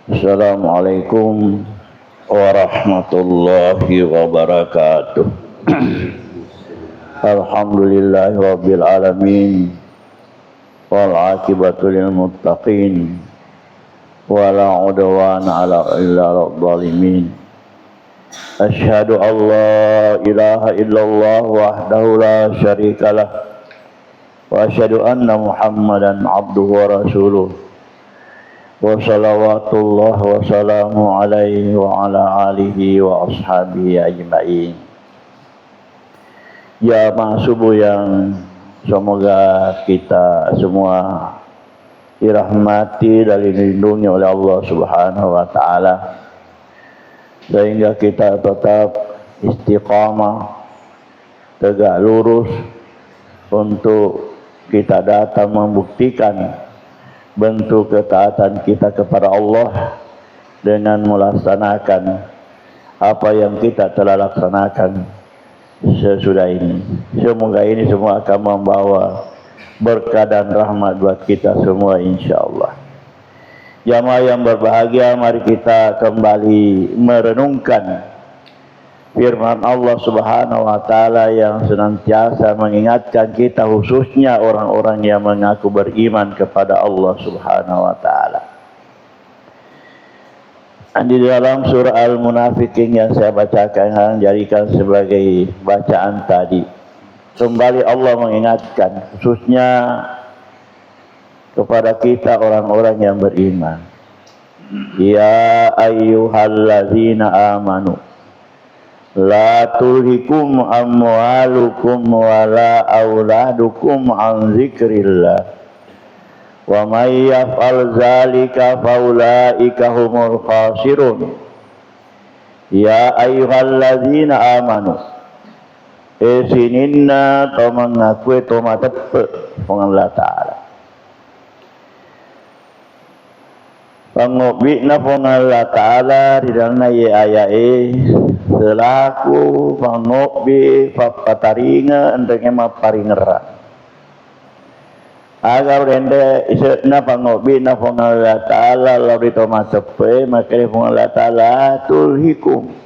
Assalamualaikum warahmatullahi wabarakatuh. Alhamdulillahi rabbil alamin wal aqibatu lil muttaqin wala udwana illa zalimin. Asyhadu an la ilaha illallah wahdahu la syarikalah wa asyhadu anna Muhammadan abduhu wa rasuluh. Wa salawatullah wa salamu alaihi wa ala alihi wa ashabihi ajma'in. Ya subuh yang semoga kita semua dirahmati dan dilindungi oleh Allah Subhanahu wa taala sehingga kita tetap istiqamah, tegak lurus untuk kita datang membuktikan bentuk ketaatan kita kepada Allah dengan melaksanakan apa yang kita telah laksanakan sesudah ini. Semoga ini semua akan membawa berkah dan rahmat buat kita semua insyaAllah. Jamaah yang berbahagia, mari kita kembali merenungkan firman Allah Subhanahu wa taala yang senantiasa mengingatkan kita, khususnya orang-orang yang mengaku beriman kepada Allah Subhanahu wa taala. Di dalam surah Al-Munafiqin yang saya bacakan, jadikan sebagai bacaan tadi, kembali Allah mengingatkan khususnya kepada kita orang-orang yang beriman. Ya ayyuhallazina amanu la tulhikum amwalukum wala auladukum an zikrillah wa may yaf'al zalika faulaika humul khasirun. Ya ayyuhalladzina amanu sininna to mengakui to matepe Allah taala pangobina Allah taala di dalam ayat selaku pangobi papataringa endenge maparingera agar rende isna pangobi na Allah taala lauri to matepe makere Allah taala tulhikum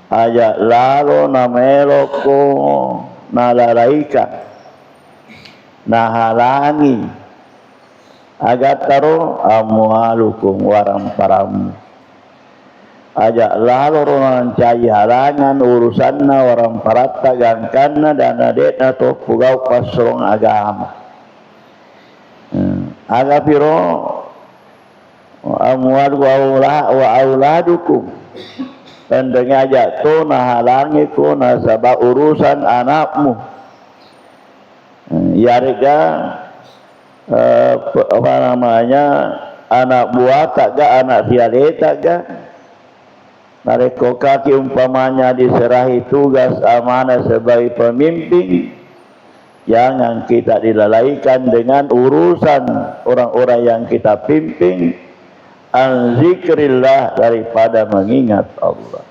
aja lalo namelo ko nalalaika nahalangi agataro amwalukum waram paramu aja lalu ronan cai halangan urusanna orang parata gangkanna dan adetna to pugau pasrong agama aga piro amwal wa auladukum endenge aja to nahalangi ko nasaba urusan anakmu yarga apa namanya anak buah tak ga anak piale tak ga mereka kaki umpamanya diserahi tugas amanah sebagai pemimpin, jangan kita dilalaikan dengan urusan orang-orang yang kita pimpin an zikrillah daripada mengingat Allah.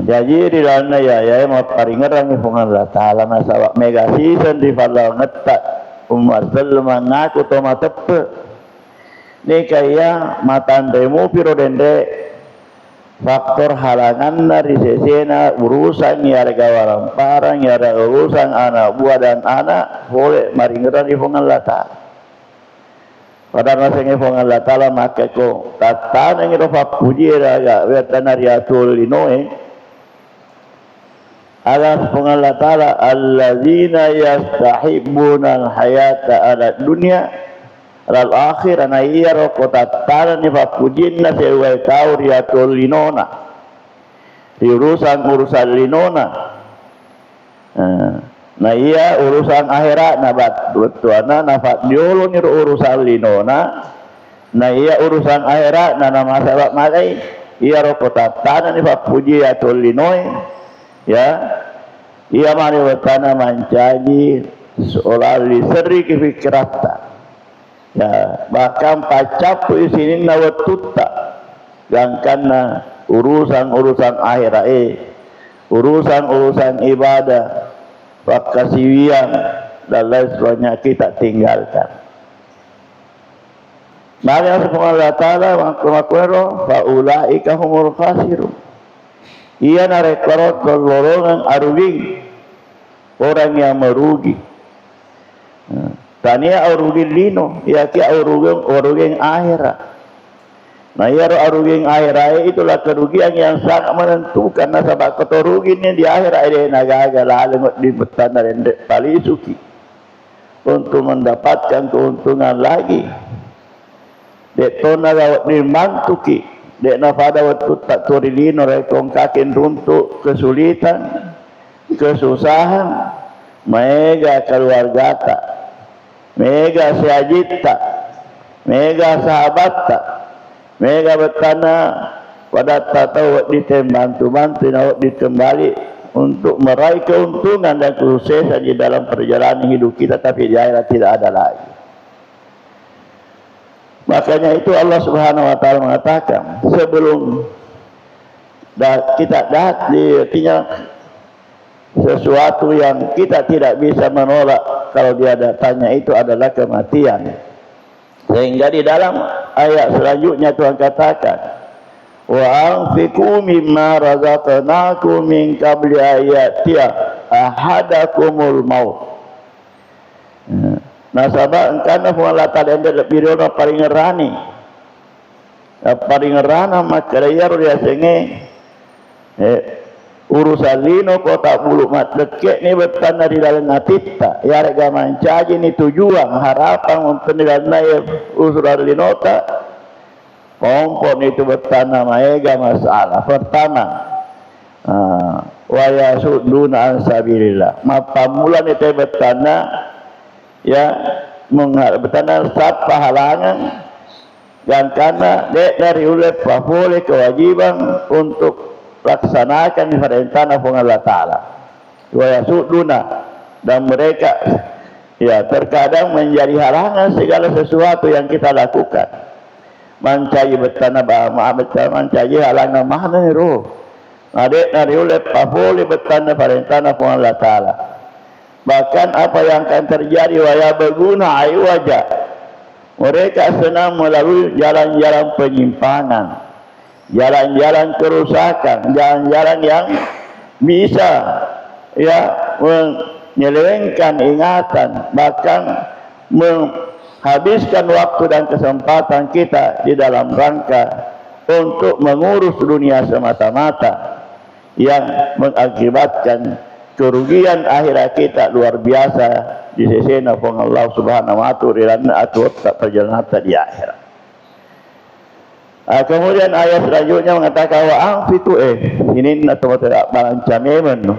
Jadi di dalamnya ya mau paringerang ipungan Allah taala nasawak megasisan di fadal ngetak umat selman ngaku toma tepe ni kaya matan demo piro dende faktor halangan dari sesena urusan yarga warang parang yarga urusan anak buah dan anak boleh maringeran ipungan Allah taala pada nasenge ipungan Allah taala maka ko tatan yang irofa puji raga wetanariatul linoe Allah Subhanahu wa taala alladzina yastahibbuna al-hayata ala dunya al akhir ana iya rokota tala ni fakujinna sewa tauriatul linona di urusan linona nah iya urusan akhirat nabat tuana nafat diolo ni urusan linona nah iya urusan akhirat na masalah makai iya rokota tala ni fakujiatul linoy ya ia mari watana mancaji seolah diseri kefikirata ya bahkan pacapu isinin nawatuta yang karena urusan akhirat urusan ibadah pakasiwian dan lain sebagainya kita tinggalkan Maka Allah Ta'ala makwero faulaika humul khasirun. Ia narekorot golongan aruging, orang yang merugi. Tania arugi lino, ia ki aruging akhirat. Nah, ia aruging akhirat itulah kerugian yang sangat menentukan. Nasabak kerugian di akhirat dia nagaga lalu di betana rendek paling suki untuk mendapatkan keuntungan lagi. Dek tona lawat ni mantuki, dek nafada waktu tak turilino rekong kakin runtuk kesulitan, kesusahan, mega keluarga tak, mega seajita, mega sahabata, mega betana pada tak tahu ditembantu-bantu nak dikembali untuk meraih keuntungan dan kesuksesan di dalam perjalanan hidup kita, tapi di akhirat tidak ada lagi. Makanya itu Allah Subhanahu wa taala mengatakan sebelum kita artinya sesuatu yang kita tidak bisa menolak kalau dia datangnya itu adalah kematian. Sehingga di dalam ayat selanjutnya Tuhan katakan wa anfiqu mimma razaqnakum min qabli ayatiya ahadakumul maut. Nasabah engkana Allah Ta'ala lebih dulu paling ngerani maka dia biasanya urusan lino kota bulu mat dekek ni bertanda di dalam natita ya rega mancaji ni tujuan harapan untuk nilai usulan lino tak kompon itu bertanda maega masalah pertama wa yasuduna an sabilillah mapamulan itu bertanda ya bertanda saat pahalangan dan karena dari oleh boleh kewajiban untuk laksanakan perintah Allah Ta'ala wa yasuduna dan mereka ya terkadang menjadi halangan segala sesuatu yang kita lakukan mencari bertanda mencari halangan mana ni roh dari oleh boleh bertanda perintah Allah Ta'ala. Bahkan apa yang akan terjadi waya berguna ayu wajah mereka senang melalui jalan-jalan penyimpangan, jalan-jalan kerusakan, jalan-jalan yang bisa ya menyelewengkan ingatan, bahkan menghabiskan waktu dan kesempatan kita di dalam rangka untuk mengurus dunia semata-mata yang mengakibatkan kerugian akhirat kita luar biasa di sisi Allah Subhanahu wa taala atau perjalanan di akhirat. Kemudian ayat selanjutnya mengatakan wa anfiqu ini atau balancamemen.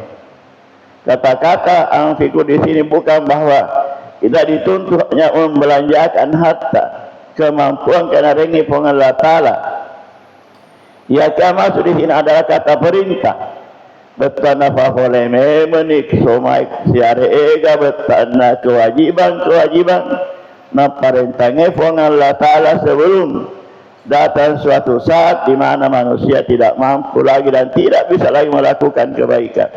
Kata-kata anfiqu di sini bukan bahwa kita dituntut hanya membelanjakan harta kemampuan karena ringi Allah Taala. Ya kama di sini adalah kata perintah. Betana fa boleh menik somai siare ega betana kewajiban na perintahnya Allah Taala sebelum datang suatu saat di mana manusia tidak mampu lagi dan tidak bisa lagi melakukan kebaikan.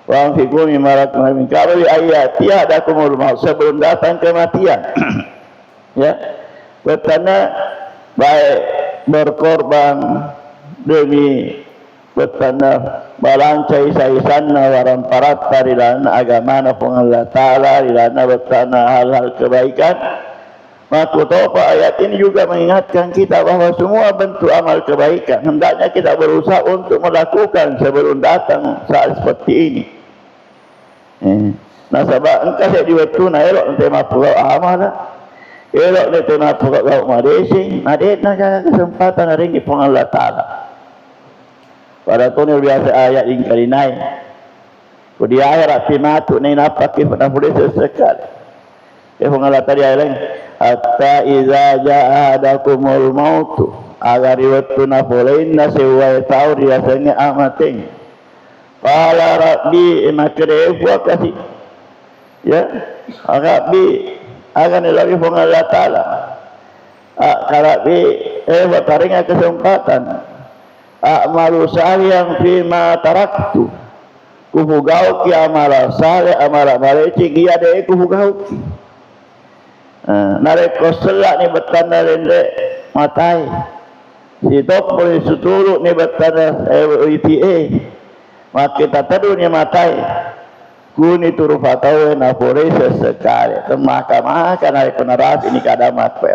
Wa anfiqu mimma razaqnakum min qabli ayati ahadakumul maut sebelum datang kematian. Ya. Betana baik berkorban demi betana balancai saisanna waran paratta di dalam agama Allah Ta'ala di dalam betana hal-hal kebaikan. Maka ayat ini juga mengingatkan kita bahwa semua bentuk amal kebaikan hendaknya kita berusaha untuk melakukan sebelum datang saat seperti ini. Nah sebab engkau saya diwetuna elok nanti mapura amal elok nanti mapura kau madesi adik nak kesempatan hari ini Allah Ta'ala. Pada tahun biasa ayat yang kali naik. Di akhirat timatu ni napak kita boleh sesekali. Allah tadi ayat lain. Hatta iza ja'adakumul mautu. Agar iwatuna polein nasi uwai tau riasanya amating. Qala rabbi imakre buat kasih. Ya. Rabbi akan lagi Allah Ta'ala. Rabbi buat taringa kesempatan. Amalu salih fima taraktu kuhugau ki amala salih amala maleci iya de kuhugau ki Narek koselak ni betanda lendek matai. Si topol suturu ni betanda ITA. Maka kita teduh ni matai. Kuni turu fatau na pore sesekali. Maka narek penaras ini kadamat pe.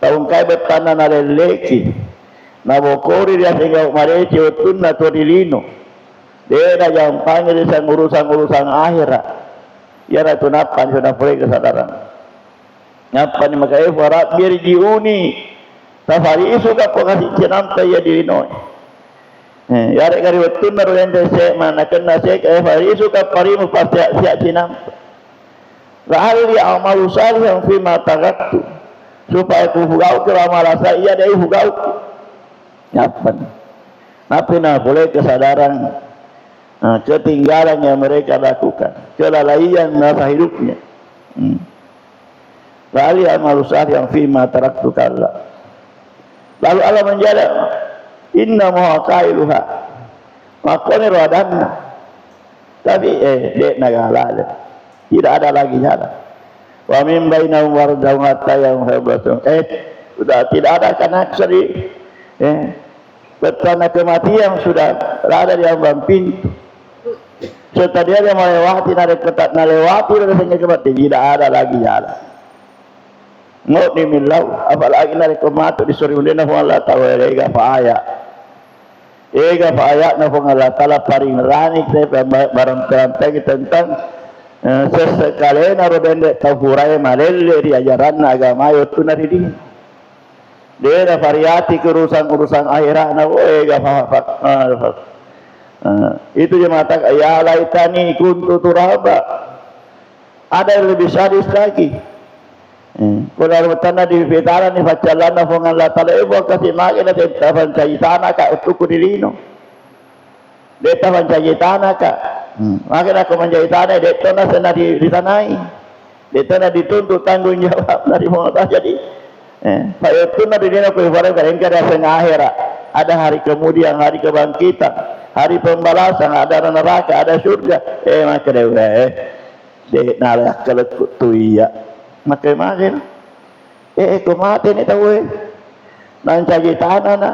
Taung kai betanda narek leki. Nabokori dia sehingga mareci utun na torilino. Dia dah yang panggil urusan akhirat. Ya ratu napan sudah boleh kesadaran. Napan makanya farat biar diuni. Safari suka pokasi cenam saya di Illinois. Ya rek kari utun na royan desa mana kena saya kaya fari suka parimu pasti siap cenam. Rahal li amalu salih fi ma tagattu. Supaya ku hugau ke amalan saya dia hugau. Napan. Napi na boleh kesadaran ketinggalan yang mereka lakukan, kelalaian masa hidupnya. Lalu amal usaha yang fima taraktu kalla. Lalu Allah menjadi inna muhaqailuha makoni radanna. Tapi dek nagalala tidak ada lagi jalan. Wa min bainahum wardahum hatta yang habatun. Sudah tidak ada kanak seri. Betana kematian sudah berada di ambang pintu. Setelah dia melewati narek ketat melewati dari sehingga kematian tidak ada lagi jalan. Ngot ni milau apalagi narek kematu di suri undena Allah taala ega faaya. Ega faaya na Allah taala paring rani kita barang terang tentang sesekali narodende tahurai malele di ajaran agama itu naridi. Dia dah variati urusan akhirat na ega fa. Itu dia mengatakan ya laitani kuntu turaba. Ada yang lebih sadis lagi. Kalau bertanda di fitaran ni facalan na fongan la tala ibu kasih magi na tetapan cayitana ka utuku dilino. Tetapan cayitana ka. Maka aku menjahitana detona sena di tanai. Detona dituntut tanggung jawab dari monta jadi. Pak itu na dilino ko ibarat karena ada sena akhirat. Ada hari kemudian, hari kebangkitan, hari pembalasan, ada neraka, ada surga. Maka dia narak kelekut tu iya. Maka makin, kumati ni tahu nancagi tanah na.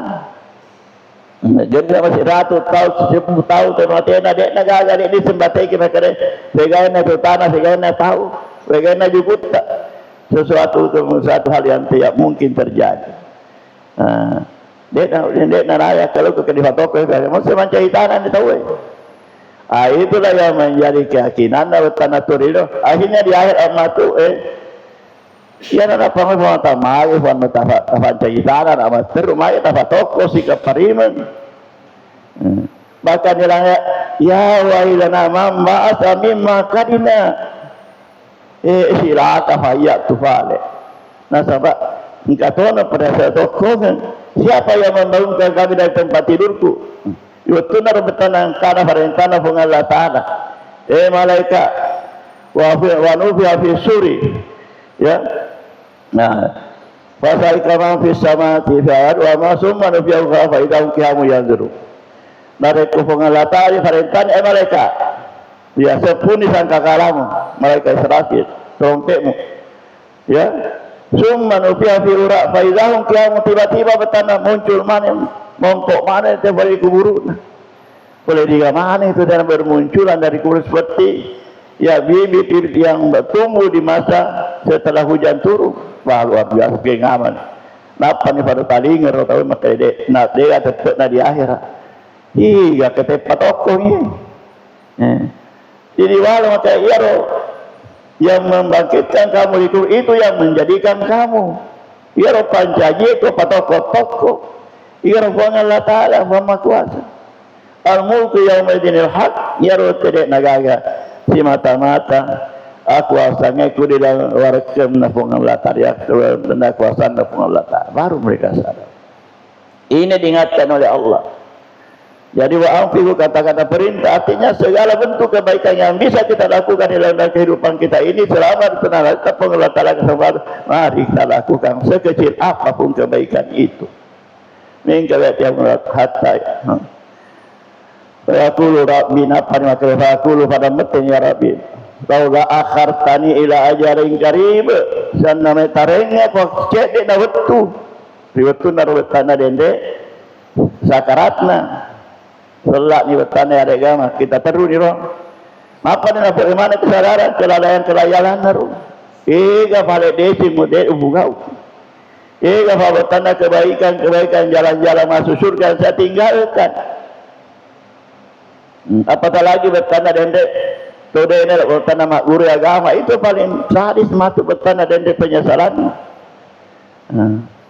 Jadi masih ratu tahu, 10 tahun temati na dek naga dek ni sembatai kita kere. Segain na tu tanah, segain na tahu, segain na jubuta. Sesuatu hal yang tidak mungkin terjadi. Dek na raya kalau ke difatoko mau semancai tanah ni tahu. Itulah yang menjadi keyakinan tanah turino. Akhirnya di akhir amat tu ya na pangai tamai wan matafancai tanah amat terumai tafatoko si kapariman. Bahkan bilangnya ya wailana mamma asami makadina. Silaka fayak tufale. Nasabak ingkatona pada satokongan. Siapa yang membangunkan kami dari tempat tidurku? Itu nar betanang kana farentana fung Allah Taala. Malaikat wa nufi fi suri. Ya. Nah, fasal kama fi samati fa'ad wa ma summa nufi fa idahum qiyamu yanzuru. Narek fung Allah Taala farentana malaikat. Ya sepuni sangka kalamu malaikat Israfil trompetmu. Ya. Summa nufiya fi ura fa idahum qiyamu tiba-tiba betana muncul mana mongkok mana itu dari kubur. Boleh diga mana itu dan bermunculan dari kubur seperti ya bibit yang tumbuh di masa setelah hujan turun. Wah luar biasa pengaman. Napa ni pada talingar tahu maka dek nak dia tetap na di akhirat. Hingga ketepat tokoh ni. Jadi walau maka iaro yang membangkitkan kamu itu yang menjadikan kamu. Iaro pancaji itu patoko-toko. Iaro fong Allah Ta'ala Maha Kuasa. Al-mulku yaumidinil haq. Iaro tidak nagaga si mata-mata. Aku asangnya ku di dalam warakam na fong Allah Ta'ala. Benda kuasaan na fong Allah Ta'ala. Baru mereka sadar. Ini diingatkan oleh Allah. Jadi wa'amfiku kata-kata perintah artinya segala bentuk kebaikan yang bisa kita lakukan dalam kehidupan kita ini selama kita Allah Ta'ala kesempatan, mari kita lakukan sekecil apapun kebaikan itu. Mingkawat yang hatta Fayaqulu Rabbi nafani maka fayaqulu pada metin ya Rabbi laula akhartani ila ajarin qarib sanna me tarenge kok cek na wettu riwettu na wetana dende sakaratna selak ni wetana ada agama kita perlu ni roh apa ni nak bagaimana kesadaran kelalaian naru ega pale desi mode ubugau ega fa wetana kebaikan jalan-jalan masuk surga saya tinggalkan apatah lagi wetana dende tode ini wetana mak guru agama itu paling sadis masuk wetana dende penyesalan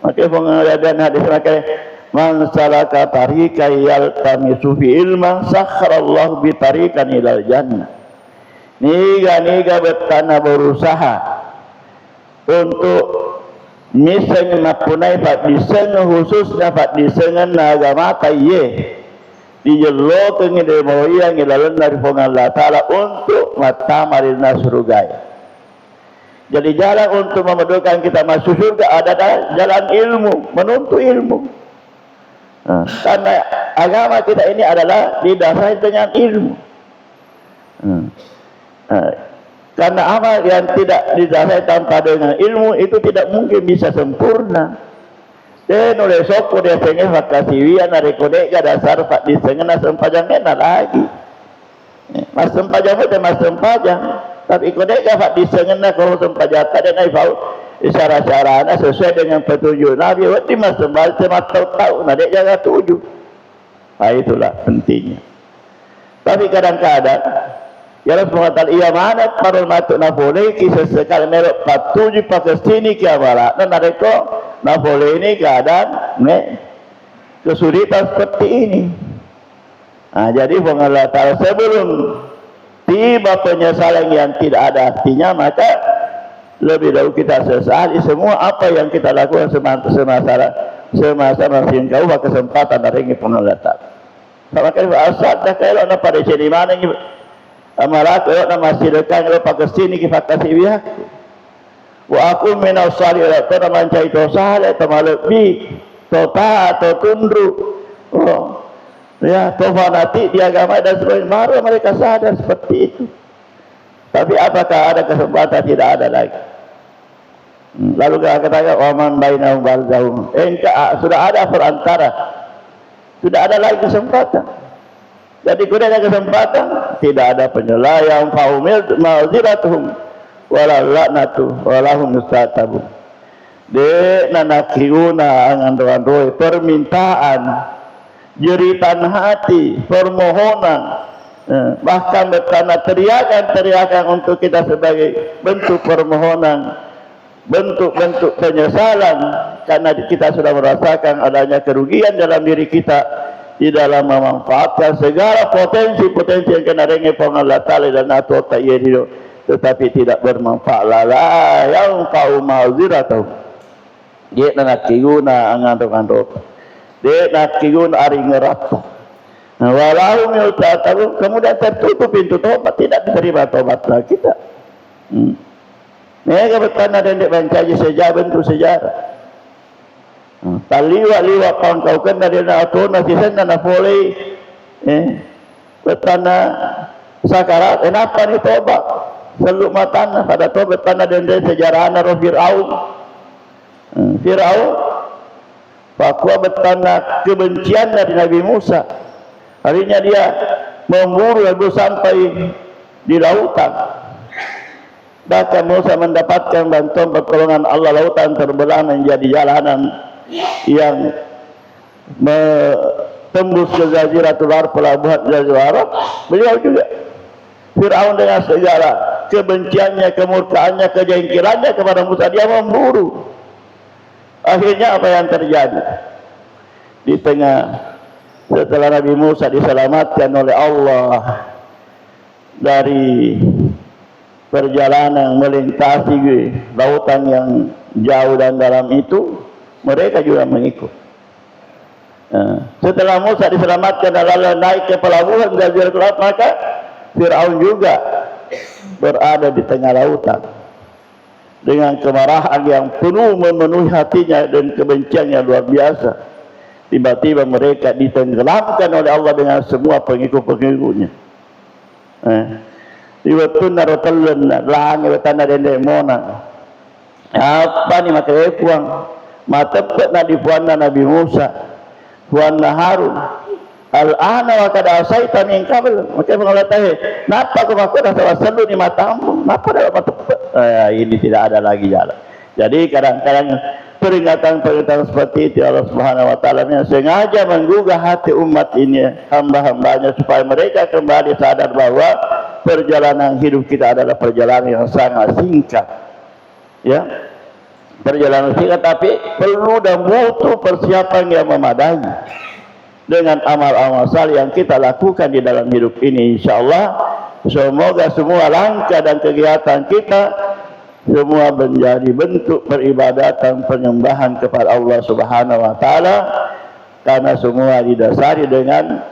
maka pengajaran hadis maka man salaka tariqan yaltamisu fi ilman sakharallahu bi tariqan ilal jannah niga betana berusaha untuk miseng mapunai pak diseng khususnya pak disengan agama taye dijelo ke ngide moya ngilalan dari Allah taala untuk mata marina surga. Jadi jalan untuk memedukan kita masuk surga adalah jalan ilmu, menuntut ilmu. Karena agama kita ini adalah didasari dengan ilmu. Karena amal yang tidak didasari tanpa dengan ilmu itu tidak mungkin bisa sempurna. Dan oleh soko dia pengen makasiwian dari kode ke dasar pak disengena sempajangnya lagi. Mas sempajang itu mas sempajang. Tapi kode pak disengena kalau sempajata dan naifau isyarat-isyaratnya sesuai dengan petunjuk Nabi. Waktu mas sempajang semat tahu nadek jaga tujuh. Nah itulah pentingnya. Tapi kadang-kadang ya Rasulullah iya mana parul matuk na boleh kisah sekali merek patuju pakai sini ke barat dan ada kok na boleh ini keadaan kesulitan seperti ini. Jadi Allah Ta'ala sebelum tiba penyesalan yang tidak ada artinya maka lebih dahulu kita sesali semua apa yang kita lakukan semasa masih kau kesempatan dari Allah Ta'ala. Sama kali asal dah kalau na pada sini mana ni amarat kalau na masih dekat kalau pakai sini kita kasih biak. Wa aku minas salihin kalau mencari dosa atau lebih total atau tunduk. Ya, tofa nanti di agama dan sebagainya baru mereka sadar seperti itu. Tapi apakah ada kesempatan? Tidak ada lagi. Lalu kita katakan waman bainahum barzahum. Sudah ada perantara. Sudah ada lagi kesempatan. Jadi kalau ada kesempatan, tidak ada penyelayan faumil ma'ziratuhum wala la'natu walahum mustatabun. De nanakiuna angandoi permintaan jeritan hati, permohonan, bahkan bertanda teriakan untuk kita sebagai bentuk permohonan, bentuk-bentuk penyesalan karena kita sudah merasakan adanya kerugian dalam diri kita di dalam memanfaatkan segala potensi-potensi yang kena dengar Allah Ta'ala dan atau tak yaitu tetapi tidak bermanfaat la yang kau ma'ziratuh dia nak kiguna angandong-andong dia nak kigun ari ngerata. Walau miltatabu kemudian tertutup pintu tobat tidak diterima tobatlah kita. Mereka bertanda dan mencaji sejarah bentuk sejarah. Taliwa kau kena dia nak atau nasi sana nak boleh. Bertanda sakarat. Kenapa ni tobat? Seluk matana pada tobat bertanda dan sejarah Nabi Fir'aun. Fir'aun Fakwa bertanda kebencian dari Nabi Musa. Harinya dia memburu lalu sampai di lautan. Bahkan Musa mendapatkan bantuan pertolongan Allah, lautan terbelah menjadi jalanan yang tembus ke Jaziratul Arab, pelabuhan Jaziratul Arab. Beliau juga Fir'aun dengan segala kebenciannya, kemurkaannya, kejengkelannya kepada Musa, dia memburu. Akhirnya apa yang terjadi? Di tengah setelah Nabi Musa diselamatkan oleh Allah dari perjalanan melintasi lautan yang jauh dan dalam itu, mereka juga mengikut. Setelah Musa diselamatkan dan lalu naik ke pelabuhan Jaziratul Arab, maka Fir'aun juga berada di tengah lautan dengan kemarahan yang penuh memenuhi hatinya dan kebencian yang luar biasa. Tiba-tiba mereka ditenggelamkan oleh Allah dengan semua pengikut-pengikutnya. Iwatun narotalun lang iwatan na dende mona. Apa ni maka puang matepet na di puan na Nabi Musa, puan na Harun. Al-ana wa kada asaita min qabl. Maka mengatakan, napa kau dah tawasalu ni matamu? Napa dah matepet? Ini tidak ada lagi jalan. Jadi kadang-kadang peringatan-peringatan seperti itu Allah Subhanahu wa taala sengaja menggugah hati umat ini, hamba-hambanya, supaya mereka kembali sadar bahwa perjalanan hidup kita adalah perjalanan yang sangat singkat. Ya, perjalanan singkat tapi perlu dan butuh persiapan yang memadai. Dengan amal-amal saleh yang kita lakukan di dalam hidup ini, insyaallah semoga semua langkah dan kegiatan kita semua menjadi bentuk peribadatan penyembahan kepada Allah Subhanahu wa taala, karena semua didasari dengan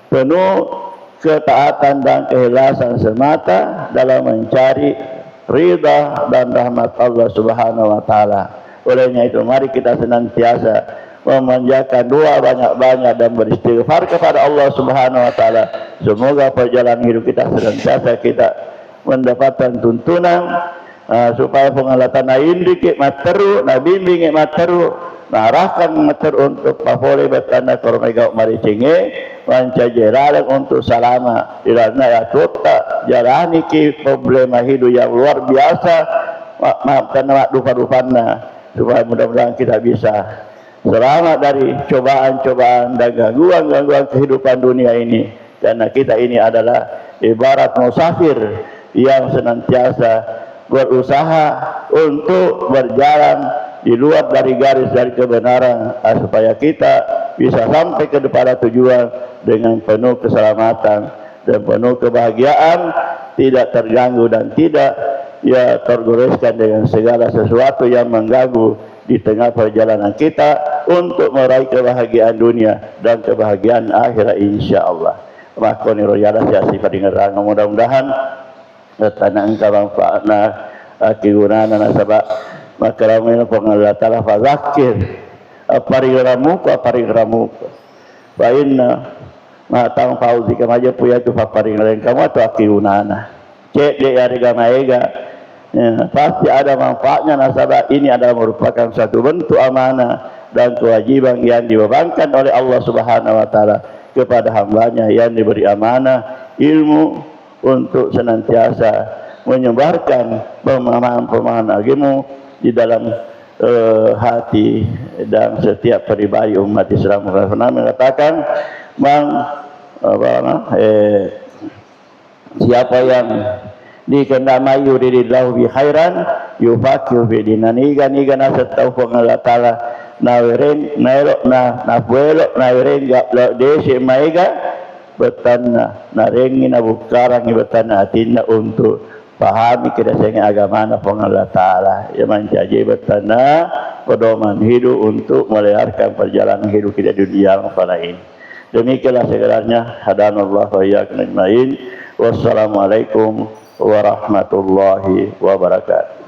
penuh ketaatan dan keikhlasan semata dalam mencari ridha dan rahmat Allah Subhanahu wa taala. Olehnya itu mari kita senantiasa memanjatkan doa banyak-banyak dan beristighfar kepada Allah Subhanahu wa taala. Semoga perjalanan hidup kita senantiasa kita mendapatkan tuntunan supaya pengalatan na indikit materu, na bimbing materu, na arahkan materu untuk papole betanda kormega maricinge, mancajeralek untuk salama. Irana ya tota jalani ki problema hidup yang luar biasa, maafkan mak dupa-dupanna, supaya mudah-mudahan kita bisa selamat dari cobaan-cobaan dan gangguan-gangguan kehidupan dunia ini. Karena kita ini adalah ibarat musafir yang senantiasa berusaha untuk berjalan di luar dari garis dari kebenaran, supaya kita bisa sampai ke depan tujuan dengan penuh keselamatan dan penuh kebahagiaan, tidak terganggu dan tidak tergoreskan dengan segala sesuatu yang mengganggu di tengah perjalanan kita untuk meraih kebahagiaan dunia dan kebahagiaan akhirat, insyaallah. Makoni royala siasi padingerang, mudah-mudahan tanah engkau manfaatna akigunana nasabak makaramin pengalat Allah fazakir aparigaramu fa inna ma tang fauzi kama aja puya tu aparigaramu kamu atau akigunana cek dia harga maega pasti ada manfaatnya. Nasabah ini adalah merupakan satu bentuk amanah dan kewajiban yang dibebankan oleh Allah Subhanahu wa taala kepada hambanya yang diberi amanah ilmu untuk senantiasa menyebarkan pemahaman-pemahaman agama di dalam hati dan setiap pribadi umat Islam. Pernah mengatakan, siapa yang dikendamai yuridillahu bi khairan yufaqihu fi dinani gani nasatau Allah taala naweren nairo na puelo naweren ga desi maiga betana narengi na bukarang betana atina untuk pahami kedasanya agama na Allah taala yang menjadi betana pedoman hidup untuk melihara perjalanan hidup kita di dunia yang ini. Demikianlah segalanya. Hadanallahu wa iyyakum ajmain. Wassalamualaikum warahmatullahi wabarakatuh.